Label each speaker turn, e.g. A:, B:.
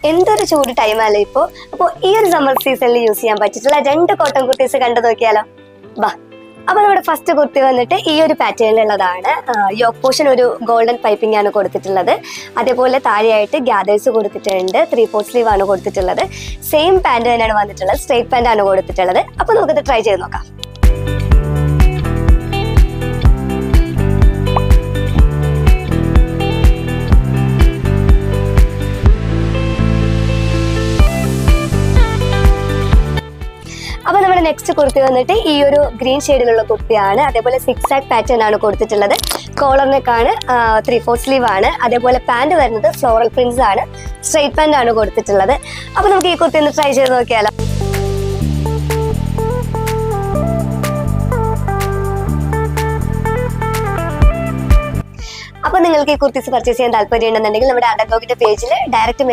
A: എന്തൊരു ചൂട് ടൈമല്ലേ ഇപ്പോ. അപ്പോൾ ഈ ഒരു സമ്മർ സീസണിൽ യൂസ് ചെയ്യാൻ പറ്റിയിട്ടുള്ള 2 കോട്ടൺ കുർത്തീസ് കണ്ടു നോക്കിയാലോ. വാ. അപ്പൊ നമ്മുടെ ഫസ്റ്റ് കുർത്തി വന്നിട്ട് ഈ ഒരു പാറ്റേണിലുള്ളതാണ്. യോക്ക് പോർഷൻ ഒരു ഗോൾഡൻ പൈപ്പിംഗ് ആണ് കൊടുത്തിട്ടുള്ളത്. അതേപോലെ താഴെയായിട്ട് ഗ്യാദേഴ്സ് കൊടുത്തിട്ടുണ്ട്. 3/4 സ്ലീവ് ആണ് കൊടുത്തിട്ടുള്ളത്. സെയിം പാന്റ് തന്നെയാണ് വന്നിട്ടുള്ളത്. സ്ട്രേറ്റ് പാന്റ് ആണ് കൊടുത്തിട്ടുള്ളത്. അപ്പൊ നമുക്കിത് ട്രൈ ചെയ്ത് നോക്കാം. അപ്പൊ നമ്മുടെ നെക്സ്റ്റ് കുർത്തി വന്നിട്ട് ഈ ഒരു ഗ്രീൻ ഷെയ്ഡിലുള്ള കുർത്തിയാണ്. അതേപോലെ 6 ആക്ട് പാറ്റേൺ ആണ് കൊടുത്തിട്ടുള്ളത്. കോളറിനൊക്കെയാണ് 3/4 സ്ലീവ് ആണ്. അതേപോലെ പാന്റ് വരുന്നത് ഫ്ലോറൽ പ്രിന്റ്സ് ആണ്. സ്ട്രൈറ്റ് പാന്റ് ആണ് കൊടുത്തിട്ടുള്ളത്. അപ്പൊ നമുക്ക് ഈ കുർത്തി ഒന്ന് ട്രൈ ചെയ്ത് നോക്കിയാലോ. അപ്പൊ നിങ്ങൾക്ക് ഈ കുർത്തീസ് പർച്ചേസ് ചെയ്യാൻ താല്പര്യം ഉണ്ടെന്നുണ്ടെങ്കിൽ നമ്മുടെ അണ്ടർഡോഗിന്റെ പേജിൽ ഡയറക്റ്റ്